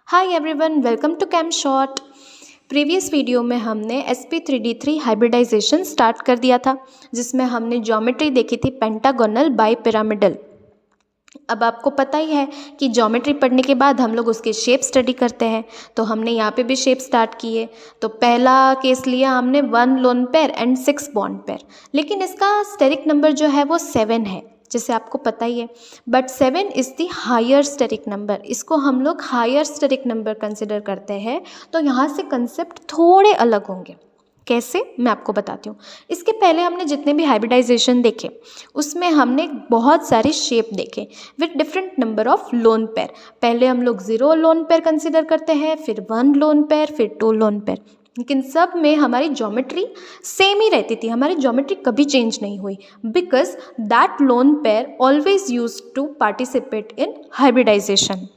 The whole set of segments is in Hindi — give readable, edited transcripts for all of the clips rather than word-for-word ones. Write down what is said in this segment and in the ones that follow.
Hi everyone, welcome to cam shot. Previous video में हमने sp3d3 हाइब्रिडाइजेशन स्टार्ट कर दिया था, जिसमें हमने ज्योमेट्री देखी थी पेंटागोनल बाइपिरामिडल। अब आपको पता ही है कि ज्योमेट्री पढ़ने के बाद हम लोग उसके शेप स्टडी करते हैं, तो हमने यहाँ पे भी शेप स्टार्ट किए। तो पहला केस लिया हमने 1 lone pair and 6 bond pair, लेकिन इसका स्टेरिक नंबर जो है वो 7 है, जैसे आपको पता ही है। But 7 is the higher steric number, इसको हम लोग हायर स्टेरिक नंबर कंसिडर करते हैं। तो यहाँ से कंसेप्ट थोड़े अलग होंगे। कैसे, मैं आपको बताती हूँ। इसके पहले हमने जितने भी हाइब्रिडाइजेशन देखे उसमें हमने बहुत सारे शेप देखे with different number of lone pair. पहले हम लोग 0 लोन पेयर कंसिडर करते हैं, फिर 1 लोन पेयर, फिर 2 लोन पेयर, लेकिन सब में हमारी ज्योमेट्री सेम ही रहती थी। हमारी ज्योमेट्री कभी चेंज नहीं हुई, because that lone pair always use to participate in hybridization.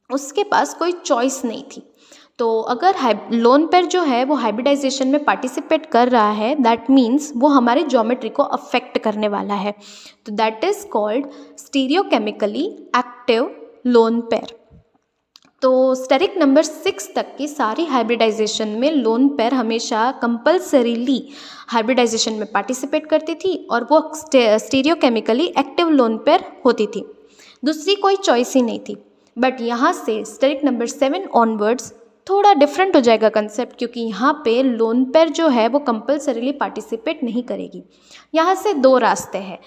उसके पास कोई चॉइस नहीं थी। तो अगर लोन पेयर जो है वो हाइब्रिडाइजेशन में पार्टिसिपेट कर रहा है, दैट मीन्स वो हमारे ज्योमेट्री को अफेक्ट करने वाला है। तो that is called stereochemically active lone pair. तो स्टेरिक नंबर 6 तक की सारी हाइब्रिडाइजेशन में लोन पेयर हमेशा कंपल्सरीली हाइब्रिडाइजेशन में पार्टिसिपेट करती थी, और वो स्टीरियोकेमिकली एक्टिव लोन पेयर होती थी। दूसरी कोई चॉइस ही नहीं थी। बट यहाँ से स्टेरिक नंबर 7 ऑनवर्ड्स थोड़ा डिफरेंट हो जाएगा कंसेप्ट, क्योंकि यहाँ पे लोन पेयर जो है वो कंपल्सरीली पार्टिसिपेट नहीं करेगी। यहाँ से दो रास्ते हैं।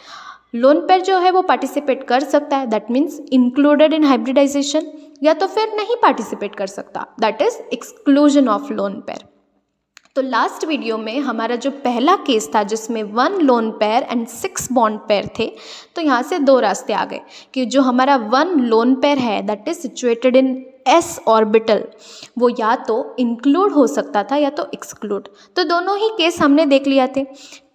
लोन पेयर जो है वो पार्टिसिपेट कर सकता है, that means included in hybridization, या तो फिर नहीं पार्टिसिपेट कर सकता, that is exclusion of lone pair. तो लास्ट वीडियो में हमारा जो पहला केस था जिसमें 1 lone pair and 6 bond pair थे, तो यहाँ से दो रास्ते आ गए कि जो हमारा 1 लोन पेयर है that is situated in s orbital, वो या तो इंक्लूड हो सकता था या तो एक्सक्लूड। तो दोनों ही केस हमने देख लिया थे।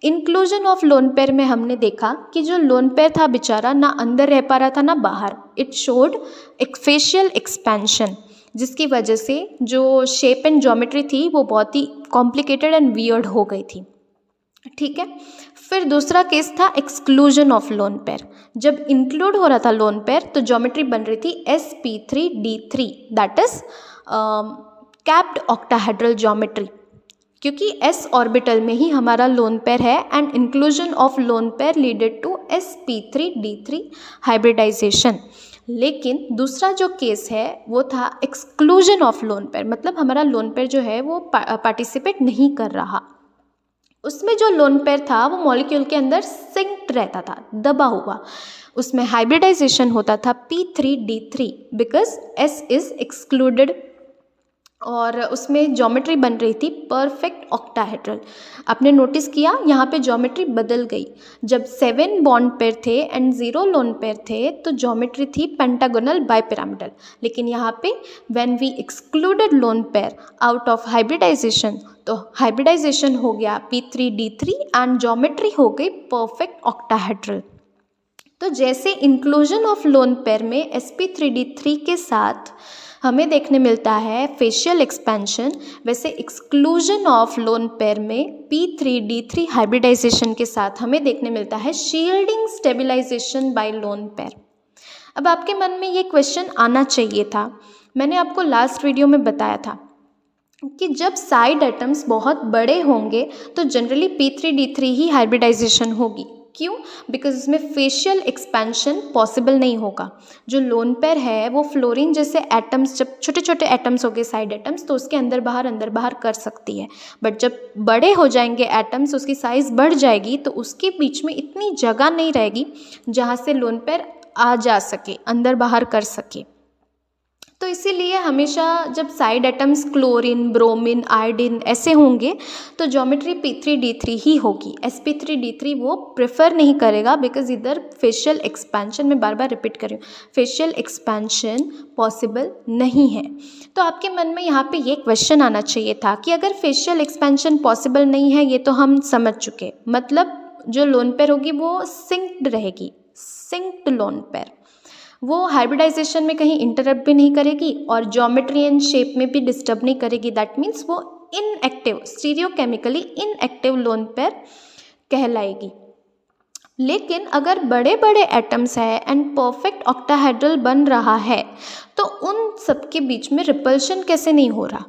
इंक्लूजन ऑफ लोन पेयर में हमने देखा कि जो लोन पेयर था बेचारा ना अंदर रह पा रहा था ना बाहर। इट शोड एक फेशियल एक्सपेंशन, जिसकी वजह से जो शेप एंड ज्योमेट्री थी वो बहुत ही कॉम्प्लिकेटेड एंड वियर्ड हो गई थी। ठीक है। फिर दूसरा केस था एक्सक्लूजन ऑफ लोन पेयर। जब इंक्लूड हो रहा था लोन पेयर तो ज्योमेट्री बन रही थी sp3d3, that is capped octahedral geometry, क्योंकि s ऑर्बिटल में ही हमारा लोन पेयर है, and inclusion of lone pair leaded to sp3d3 hybridization. लेकिन दूसरा जो केस है वो था एक्सक्लूजन ऑफ लोन पेयर, मतलब हमारा लोन पेयर जो है वो पार्टिसिपेट नहीं कर रहा। उसमें जो लोन पेयर था वो मॉलिक्यूल के अंदर सिंक्ड रहता था, दबा हुआ। उसमें हाइब्रिडाइजेशन होता था p3d3 because s is excluded, और उसमें ज्योमेट्री बन रही थी परफेक्ट ऑक्टाहेड्रल। आपने नोटिस किया यहाँ पे ज्योमेट्री बदल गई। जब 7 बॉन्ड पेयर थे एंड 0 लोन पेयर थे तो ज्योमेट्री थी पेंटागोनल बाइपिरामिडल, लेकिन यहाँ पे when we excluded lone pair out of hybridization, तो हाइब्रिडाइजेशन हो गया p3d3 एंड ज्योमेट्री हो गई परफेक्ट ऑक्टाहेड्रल। तो जैसे इंक्लूजन ऑफ लोन पेयर में sp3d3 के साथ हमें देखने मिलता है फेशियल एक्सपेंशन, वैसे एक्सक्लूजन ऑफ लोन पेयर में p3d3 हाइब्रिडाइजेशन के साथ हमें देखने मिलता है shielding stabilisation bye lone pair. अब आपके मन में ये क्वेश्चन आना चाहिए था। मैंने आपको लास्ट वीडियो में बताया था कि जब साइड एटम्स बहुत बड़े होंगे तो जनरली p3d3 ही हाइब्रिडाइजेशन होगी। क्यों? बिकॉज इसमें फेशियल एक्सपेंशन पॉसिबल नहीं होगा। जो लोन पेयर है वो फ्लोरीन जैसे एटम्स, जब छोटे छोटे एटम्स हो गए साइड एटम्स, तो उसके अंदर बाहर कर सकती है। बट जब बड़े हो जाएंगे एटम्स, उसकी साइज़ बढ़ जाएगी, तो उसके बीच में इतनी जगह नहीं रहेगी जहाँ से लोन पेयर आ जा सके, अंदर बाहर कर सके। तो इसीलिए हमेशा जब side atoms chlorine, bromine, iodine ऐसे होंगे तो ज्योमेट्री p3d3 ही होगी। sp3d3 वो प्रेफर नहीं करेगा, बिकॉज इधर फेशियल एक्सपेंशन, मैं बार बार रिपीट कर रही हूँ, फेशियल एक्सपेंशन पॉसिबल नहीं है। तो आपके मन में यहाँ पे ये क्वेश्चन आना चाहिए था कि अगर फेशियल एक्सपेंशन पॉसिबल नहीं है, ये तो हम समझ चुके, मतलब जो लोन पेयर होगी वो सिंक्ड रहेगी, सिंक्ड लोन पेयर, वो हाइब्रिडाइजेशन में कहीं इंटरप्ट भी नहीं करेगी और ज्योमेट्री एंड शेप में भी डिस्टर्ब नहीं करेगी। दैट मीन्स वो inactive, stereochemically inactive lone pair कहलाएगी। लेकिन अगर बड़े बड़े एटम्स है एंड परफेक्ट ऑक्टाहेड्रल बन रहा है तो उन सब के बीच में रिपल्शन कैसे नहीं हो रहा?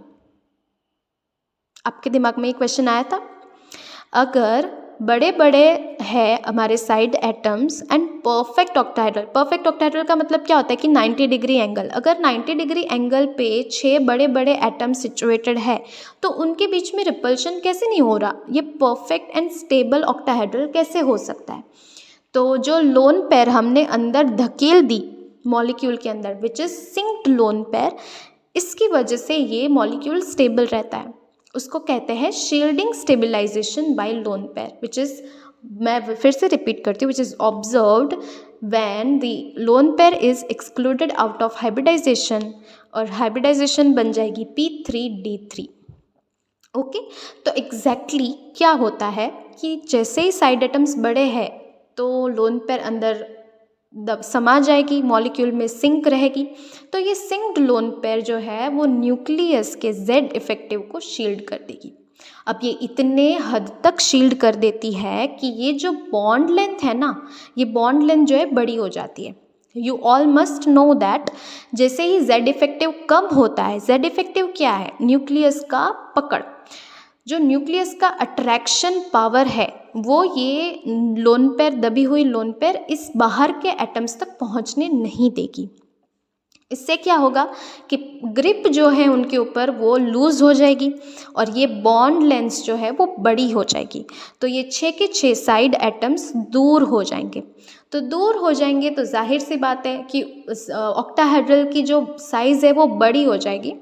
आपके दिमाग में ये क्वेश्चन आया था? अगर बड़े बड़े है हमारे side atoms and perfect octahedral का मतलब क्या होता है कि 90 डिग्री एंगल, अगर 90 डिग्री एंगल पे 6 बड़े बड़े एटम्स सिचुएटेड है तो उनके बीच में रिपल्शन कैसे नहीं हो रहा? ये परफेक्ट एंड स्टेबल ऑक्टाहेड्रल कैसे हो सकता है? तो जो लोन पेयर हमने अंदर धकेल दी मॉलिक्यूल के अंदर, which is synced lone pair, इसकी वजह से ये मॉलिक्यूल स्टेबल रहता है। उसको कहते हैं shielding stabilization by lone pair, which is, मैं फिर से रिपीट करती हूँ, which is observed when the lone pair is excluded out of hybridization, और हाइब्रिडाइजेशन बन जाएगी P3D3। ओके, तो एग्जैक्टली क्या होता है कि जैसे ही साइड एटम्स बड़े हैं तो लोन पेयर अंदर समा जाएगी, मॉलिक्यूल में सिंक रहेगी, तो ये सिंक्ड लोन पेयर जो है वो न्यूक्लियस के Z इफेक्टिव को शील्ड कर देगी। अब ये इतने हद तक शील्ड कर देती है कि ये जो बॉन्ड लेंथ है ना, ये बॉन्ड लेंथ जो है बड़ी हो जाती है। You all must know that जैसे ही Z इफेक्टिव कम होता है, Z इफेक्टिव क्या है? न्यूक्लियस का पकड़। जो न्यूक्लियस का अट्रैक्शन पावर है वो ये लोन पेयर, दबी हुई लोन पेयर इस बाहर के एटम्स तक पहुंचने नहीं देगी। इससे क्या होगा कि ग्रिप जो है उनके ऊपर वो लूज हो जाएगी और ये बॉन्ड लेंथ जो है वो बड़ी हो जाएगी। तो ये 6 के 6 साइड एटम्स दूर हो जाएंगे। तो दूर हो जाएंगे तो जाहिर सी बात है कि ऑक्टाहेड्रल की जो साइज़ है वो बड़ी हो जाएगी,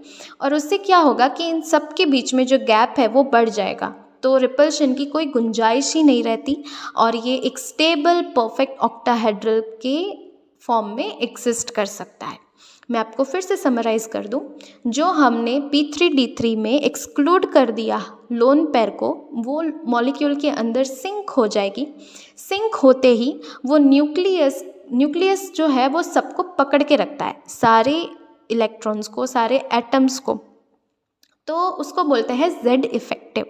और उससे क्या होगा कि इन सब के बीच में जो गैप है वो बढ़ जाएगा। तो रिपल्शन की कोई गुंजाइश ही नहीं रहती और ये एक स्टेबल परफेक्ट ऑक्टाहेड्रल के फॉर्म में एग्जिस्ट कर सकता है। मैं आपको फिर से समराइज़ कर दूं, जो हमने P3D3 में एक्सक्लूड कर दिया लोन पेयर को, वो मॉलिक्यूल के अंदर सिंक हो जाएगी। सिंक होते ही वो न्यूक्लियस जो है वो सबको पकड़ के रखता है, सारे इलेक्ट्रॉन्स को, सारे एटम्स को, तो उसको बोलते हैं Z इफेक्टिव।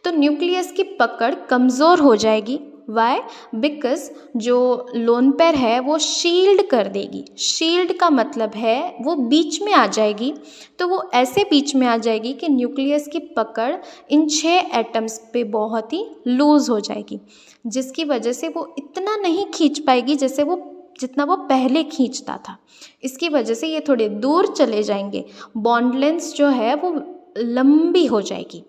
तो न्यूक्लियस की पकड़ कमज़ोर हो जाएगी। वाई? बिकॉज जो लोन पेयर है वो शील्ड कर देगी। शील्ड का मतलब है वो बीच में आ जाएगी, तो वो ऐसे बीच में आ जाएगी कि न्यूक्लियस की पकड़ इन 6 एटम्स पे बहुत ही लूज़ हो जाएगी, जिसकी वजह से वो इतना नहीं खींच पाएगी जैसे वो जितना वो पहले खींचता था। इसकी वजह से ये थोड़े दूर चले जाएंगे, बॉन्ड लेंथ जो है वो लंबी हो जाएगी।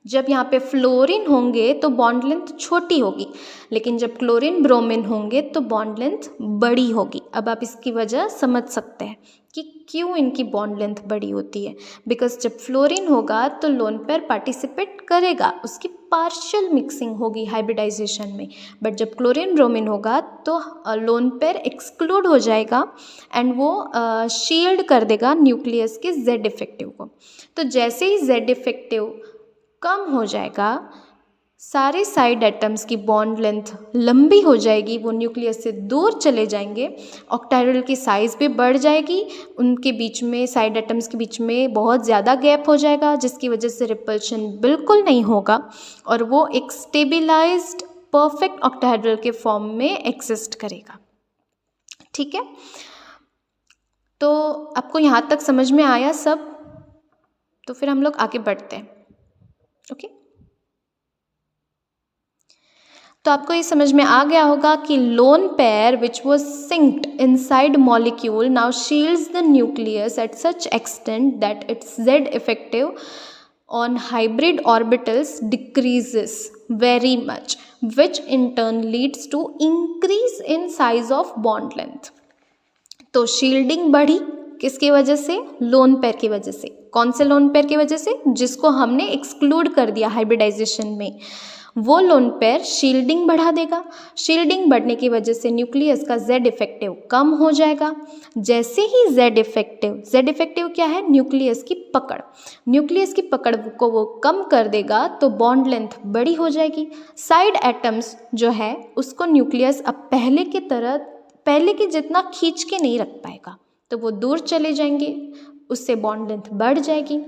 जब यहाँ पे फ्लोरीन होंगे तो बॉन्ड लेंथ छोटी होगी, लेकिन जब क्लोरीन ब्रोमीन होंगे तो बॉन्ड लेंथ बड़ी होगी। अब आप इसकी वजह समझ सकते हैं कि क्यों इनकी बॉन्ड लेंथ बड़ी होती है। बिकॉज जब फ्लोरीन होगा तो लोन पेयर पार्टिसिपेट करेगा, उसकी पार्शियल मिक्सिंग होगी हाइब्रिडाइजेशन में, बट जब क्लोरीन ब्रोमीन होगा तो लोन पेयर एक्सक्लूड हो जाएगा एंड वो शील्ड कर देगा न्यूक्लियस के Z इफेक्टिव को। तो जैसे ही Z इफेक्टिव कम हो जाएगा, सारे साइड एटम्स की बॉन्ड लेंथ लंबी हो जाएगी, वो न्यूक्लियस से दूर चले जाएंगे, ऑक्टाहेड्रल की साइज़ भी बढ़ जाएगी, उनके बीच में, साइड एटम्स के बीच में बहुत ज़्यादा गैप हो जाएगा, जिसकी वजह से रिपल्शन बिल्कुल नहीं होगा और वो एक स्टेबिलाइज्ड परफेक्ट ऑक्टाहेड्रल के फॉर्म में एग्जिस्ट करेगा। ठीक है, तो आपको यहाँ तक समझ में आया सब? तो फिर हम लोग आगे बढ़ते हैं। ओके, तो आपको ये समझ में आ गया होगा कि loan pair which was synced inside molecule now shields the nucleus at such extent that it's Z effective on hybrid orbitals decreases very much, which in turn leads to increase in size of bond length. तो शील्डिंग बढ़ी किसकी वजह से? लोन पेयर की वजह से। कौन से लोन पेयर की वजह से? जिसको हमने एक्सक्लूड कर दिया हाइब्रिडाइजेशन में, वो लोन पेयर शील्डिंग बढ़ा देगा। शील्डिंग बढ़ने की वजह से न्यूक्लियस का Z इफेक्टिव कम हो जाएगा। जैसे ही Z इफेक्टिव क्या है? न्यूक्लियस की पकड़। न्यूक्लियस की पकड़ को वो कम कर देगा तो बॉन्ड लेंथ बड़ी हो जाएगी। साइड एटम्स जो है उसको न्यूक्लियस अब पहले के जितना खींच के नहीं रख पाएगा, तो वो दूर चले जाएंगे, उससे बॉन्ड लेंथ बढ़ जाएगी।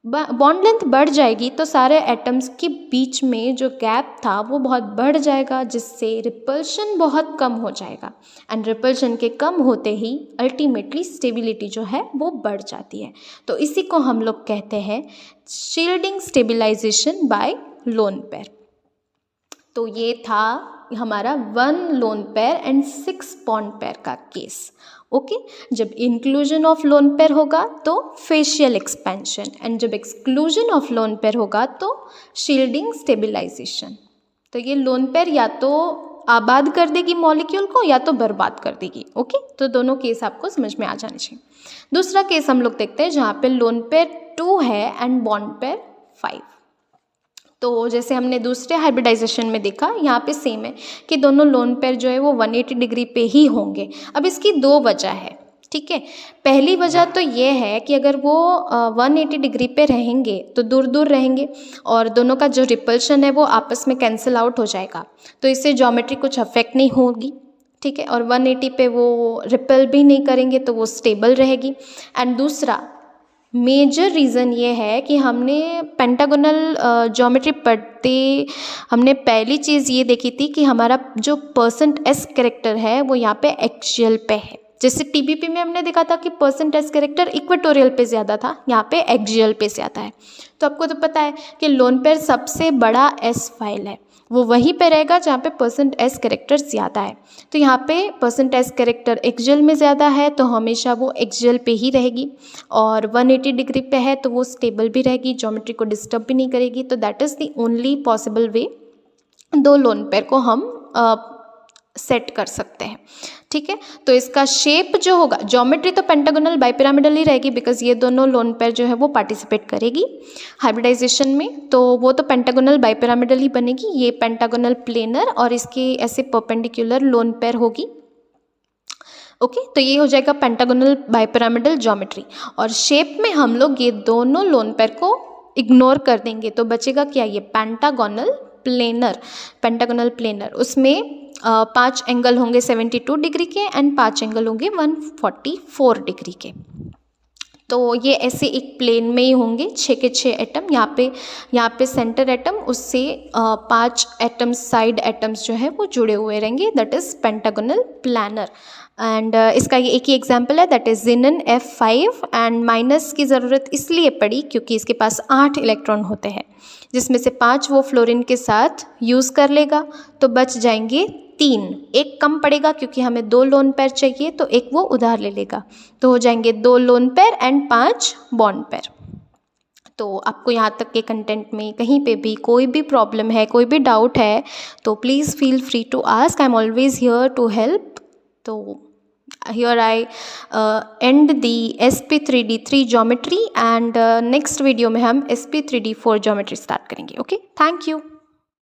बॉन्ड लेंथ बढ़ जाएगी तो सारे एटम्स के बीच में जो गैप था वो बहुत बढ़ जाएगा, जिससे रिपल्शन बहुत कम हो जाएगा। एंड रिपल्शन के कम होते ही अल्टीमेटली स्टेबिलिटी जो है वो बढ़ जाती है। तो इसी को हम लोग कहते हैं shielding stabilisation bye lone pair. तो ये था हमारा 1 lone pair and 6 bond pair का केस। ओके, जब इंक्लूजन ऑफ लोन पेयर होगा तो फेशियल एक्सपेंशन, एंड जब एक्सक्लूजन ऑफ लोन पेयर होगा तो शील्डिंग स्टेबिलाइजेशन। तो ये लोन पेयर या तो आबाद कर देगी मॉलिक्यूल को या तो बर्बाद कर देगी। ओके, तो दोनों केस आपको समझ में आ जाने चाहिए। दूसरा केस हम लोग देखते हैं जहाँ पे लोन पेयर 2 है एंड बॉन्ड पेयर 5। तो जैसे हमने दूसरे हाइब्रिडाइजेशन में देखा, यहाँ पे सेम है कि दोनों लोन पेयर जो है वो 180 डिग्री पे ही होंगे। अब इसकी 2 वजह है, ठीक है। पहली वजह तो ये है कि अगर वो 180 डिग्री पे रहेंगे तो दूर दूर रहेंगे और दोनों का जो रिपल्शन है वो आपस में कैंसिल आउट हो जाएगा, तो इससे ज्योमेट्री कुछ अफेक्ट नहीं होगी, ठीक है। और 180 पे वो रिपेल भी नहीं करेंगे तो वो स्टेबल रहेगी। एंड दूसरा मेजर रीज़न ये है कि हमने पेंटागोनल ज्योमेट्री पढ़ते हमने पहली चीज़ ये देखी थी कि हमारा जो %s कैरेक्टर है वो यहाँ पे एक्सियल पे है। जैसे टीबीपी में हमने देखा था कि %s कैरेक्टर इक्वेटोरियल पे ज़्यादा था, यहाँ पे एक्सियल पे ज़्यादा है। तो आपको तो पता है कि लोन पेयर सबसे बड़ा S फाइल है, वो वहीं पे रहेगा जहाँ पे %s कैरेक्टर ज़्यादा है। तो यहाँ पे %s कैरेक्टर एक्सियल में ज़्यादा है तो हमेशा वो एक्सियल पे ही रहेगी, और 180 डिग्री पे है तो वो स्टेबल भी रहेगी, ज्योमेट्री को डिस्टर्ब भी नहीं करेगी। तो that is the only possible way 2 lone pair को हम सेट कर सकते हैं, ठीक है। तो इसका शेप जो होगा, ज्योमेट्री तो पेंटागोनल बाइपिरामिडल ही रहेगी, बिकॉज ये दोनों लोन पेयर जो है वो पार्टिसिपेट करेगी हाइब्रिडाइजेशन में, तो वो तो पेंटागोनल बाइपिरामिडल ही बनेगी। ये पेंटागोनल प्लेनर और इसके ऐसे परपेंडिकुलर लोन पेयर होगी। ओके, तो ये हो जाएगा पेंटागोनल बाइपिरामिडल ज्योमेट्री। और शेप में हम लोग ये दोनों लोन पेयर को इग्नोर कर देंगे, तो बचेगा क्या, ये पेंटागोनल प्लेनर। पेंटागोनल प्लेनर उसमें 5 एंगल होंगे 72 डिग्री के एंड 5 एंगल होंगे 144 डिग्री के। तो ये ऐसे एक प्लेन में ही होंगे 6 के 6 एटम। यहाँ पे सेंटर एटम, उससे 5 एटम्स साइड एटम्स जो है वो जुड़े हुए रहेंगे, that is pentagonal planar. And इसका ये एक ही एग्जाम्पल है, that is xenon F5। And minus की ज़रूरत इसलिए पड़ी क्योंकि इसके पास 8 इलेक्ट्रॉन होते हैं, जिसमें से 5 वो फ्लोरीन के साथ यूज़ कर लेगा, तो बच जाएंगे 3। एक कम पड़ेगा क्योंकि हमें 2 लोन पेयर चाहिए, तो एक वो उधार ले लेगा, तो हो जाएंगे 2 loan pair and 5 bond pair. तो आपको यहाँ तक के कंटेंट में कहीं पे भी कोई भी प्रॉब्लम है, कोई भी डाउट है, तो please feel free to ask, I am always here to help. तो here I end the sp3d3 geometry, and next video में हम sp3d4 geometry start करेंगे। Okay, thank you.